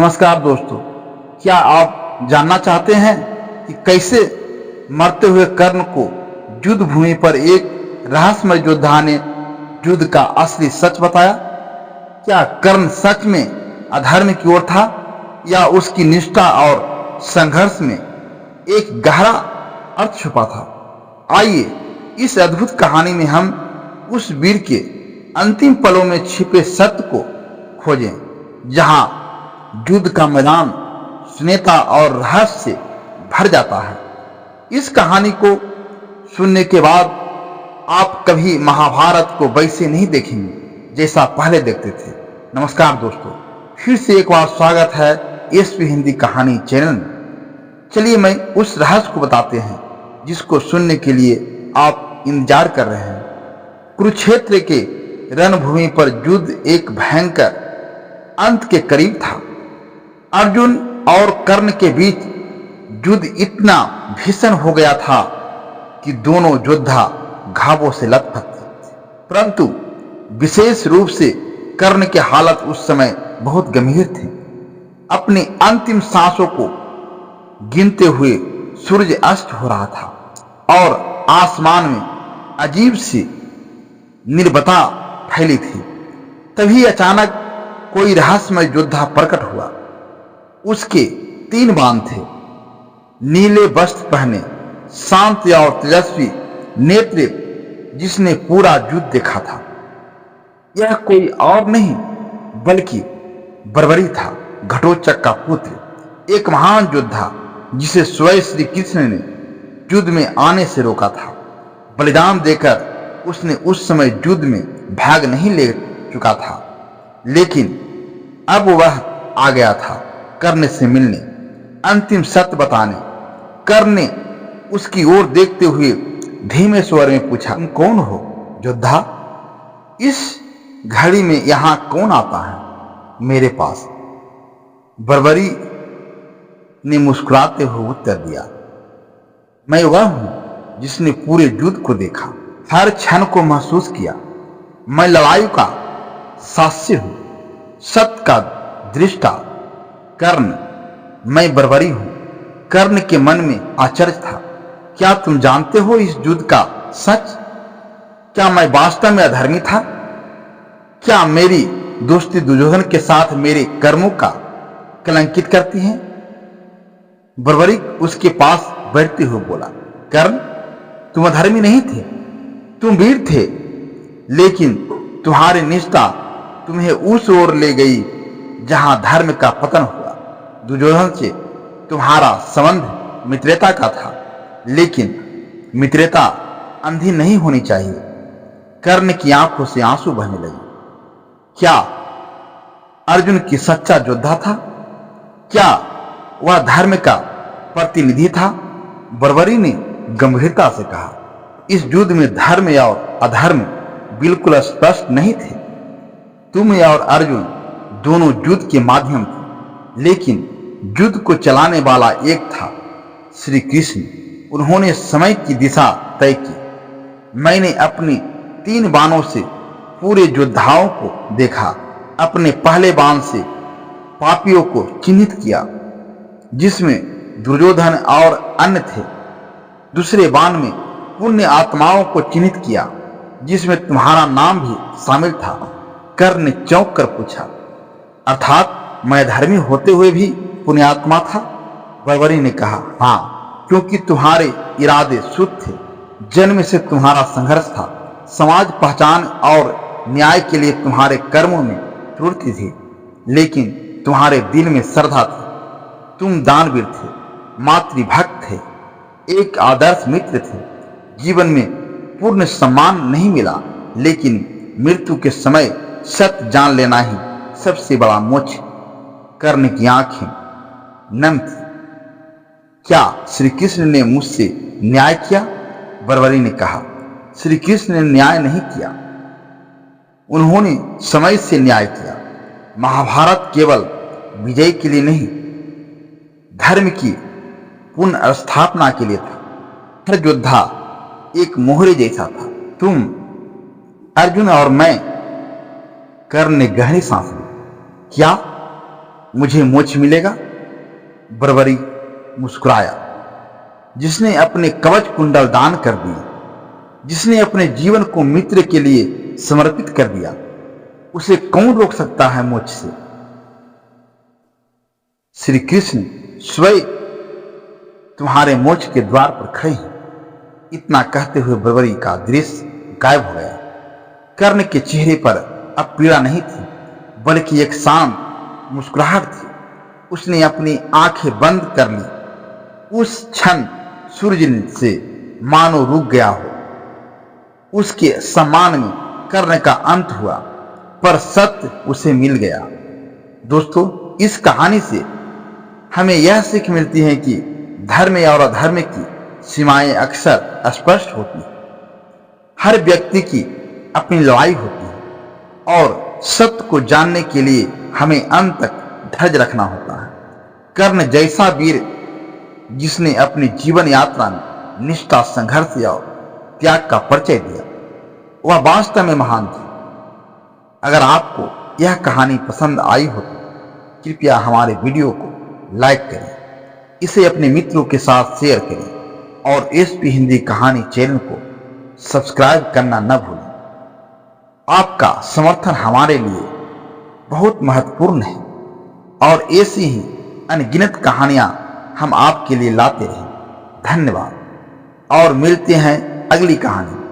नमस्कार दोस्तों, क्या आप जानना चाहते हैं कि कैसे मरते हुए कर्ण को युद्ध भूमि पर एक रहस्यमय योद्धा ने युद्ध का असली सच बताया? क्या कर्ण सच में अधर्म की ओर था या उसकी निष्ठा और संघर्ष में एक गहरा अर्थ छुपा था? आइए इस अद्भुत कहानी में हम उस वीर के अंतिम पलों में छिपे सत्य को खोजें, जहां युद्ध का मैदान स्नेहता और रहस्य से भर जाता है। इस कहानी को सुनने के बाद आप कभी महाभारत को वैसे नहीं देखेंगे जैसा पहले देखते थे। नमस्कार दोस्तों, फिर से एक बार स्वागत है एसपी हिंदी कहानी चैनल में। चलिए मैं उस रहस्य को बताते हैं जिसको सुनने के लिए आप इंतजार कर रहे हैं। कुरुक्षेत्र के रणभूमि पर युद्ध एक भयंकर अंत के करीब था। अर्जुन और कर्ण के बीच युद्ध इतना भीषण हो गया था कि दोनों योद्धा घावों से लथपथ थे, परंतु विशेष रूप से कर्ण की हालत उस समय बहुत गंभीर थी। अपनी अंतिम सांसों को गिनते हुए सूर्य अस्त हो रहा था और आसमान में अजीब सी निर्भता फैली थी। तभी अचानक कोई रहस्यमय योद्धा प्रकट हुआ। उसके 3 बाण थे, नीले वस्त्र पहने, शांत और तेजस्वी नेत्र, जिसने पूरा युद्ध देखा था। यह कोई और नहीं बल्कि बर्बरी था, घटोत्कच का पुत्र, एक महान योद्धा जिसे स्वयं श्री कृष्ण ने युद्ध में आने से रोका था। बलिदान देकर उसने उस समय युद्ध में भाग नहीं ले चुका था, लेकिन अब वह आ गया था कर्ण से मिलने, अंतिम सत्य बताने। कर्ण ने उसकी ओर देखते हुए धीमे स्वर में पूछा, तुम कौन हो योद्धा? इस घड़ी में यहां कौन आता है मेरे पास? बर्बरी ने मुस्कुराते हुए उत्तर दिया, मैं वह हूं जिसने पूरे युद्ध को देखा, हर क्षण को महसूस किया। मैं लड़ाई का साक्षी हूं, सत्य का दृष्टा। कर्ण, मैं बर्बरी हूं। कर्ण के मन में आश्चर्य था, क्या तुम जानते हो इस युद्ध का सच? क्या मैं वास्तव में अधर्मी था? क्या मेरी दोस्ती दुर्योधन के साथ मेरे कर्मों का कलंकित करती है? बर्बरी उसके पास बैठते हुए बोला, कर्ण, तुम अधर्मी नहीं थे, तुम वीर थे, लेकिन तुम्हारी निष्ठा तुम्हें उस ओर ले गई जहां धर्म का पतन हुआ। दुर्योधन से तुम्हारा संबंध मित्रता का था, लेकिन मित्रता अंधी नहीं होनी चाहिए। कर्ण की आंखों से आंसू बहने लगे। क्या अर्जुन की सच्चा योद्धा था? क्या वह धर्म का प्रतिनिधि था? बर्बरी ने गंभीरता से कहा, इस युद्ध में धर्म और अधर्म बिल्कुल स्पष्ट नहीं थे। तुम और अर्जुन दोनों युद्ध के माध्यम थे, लेकिन युद्ध को चलाने वाला एक था, श्री कृष्ण। उन्होंने समय की दिशा तय की। मैंने अपनी 3 बाणों से पूरे योद्धाओं को देखा। अपने पहले बाण से पापियों को चिन्हित किया, जिसमें दुर्योधन और अन्य थे। दूसरे बाण में पुण्य आत्माओं को चिन्हित किया, जिसमें तुम्हारा नाम भी शामिल था। कर्ण ने चौंक कर पूछा, अर्थात मैं धर्मी होते हुए भी पुण्यात्मा था? बर्बरी ने कहा, हाँ, क्योंकि तुम्हारे इरादे शुद्ध थे। जन्म से तुम्हारा संघर्ष था। समाज पहचान और न्याय के लिए तुम्हारे कर्मों में त्रुटि थी, लेकिन तुम्हारे दिल में श्रद्धा थी। तुम दानवीर थे, मातृभक्त थे, एक आदर्श मित्र थे। जीवन में पूर्ण सम्मान नहीं मिला, लेकिन मृत्यु के समय सत्य जान लेना ही सबसे बड़ा मोक्ष। कर्ण की आंखें नम थी। क्या श्री कृष्ण ने मुझसे न्याय किया? बर्बरी ने कहा, श्री कृष्ण ने न्याय नहीं किया, उन्होंने समय से न्याय किया। महाभारत केवल विजय के लिए नहीं, धर्म की पुनर्स्थापना के लिए था। हर योद्धा एक मोहरे जैसा था। तुम, अर्जुन और मैं। कर्ण ने गहरी सांस ली। क्या मुझे मोक्ष मिलेगा? बर्बरी मुस्कुराया। जिसने अपने कवच कुंडल दान कर दिए, जिसने अपने जीवन को मित्र के लिए समर्पित कर दिया, उसे कौन रोक सकता है मोक्ष से? श्री कृष्ण स्वयं तुम्हारे मोक्ष के द्वार पर खड़े हैं। इतना कहते हुए बर्बरी का दृश्य गायब हो गया। कर्ण के चेहरे पर अब पीड़ा नहीं थी, बल्कि एक शांत मुस्कुराहट थी। उसने अपनी आंखें बंद कर ली। उस क्षण सूर्य से मानो रुक गया हो। उसके सम्मान में कर्ण का अंत हुआ, पर सत्य उसे मिल गया। दोस्तों, इस कहानी से हमें यह सीख मिलती है कि धर्म और अधर्म की सीमाएं अक्सर स्पष्ट होती हैं। हर व्यक्ति की अपनी लड़ाई होती है और सत्य को जानने के लिए हमें अंत तक धैर्य रखना होता है। कर्ण जैसा वीर जिसने अपनी जीवन यात्रा में निष्ठा, संघर्ष और त्याग का परिचय दिया, वह वास्तव में महान थी। अगर आपको यह कहानी पसंद आई हो तो कृपया हमारे वीडियो को लाइक करें, इसे अपने मित्रों के साथ शेयर करें और एसपी हिंदी कहानी चैनल को सब्सक्राइब करना न भूलें। आपका समर्थन हमारे लिए बहुत महत्वपूर्ण है और ऐसी ही अनगिनत कहानियां हम आपके लिए लाते रहें। धन्यवाद और मिलते हैं अगली कहानी।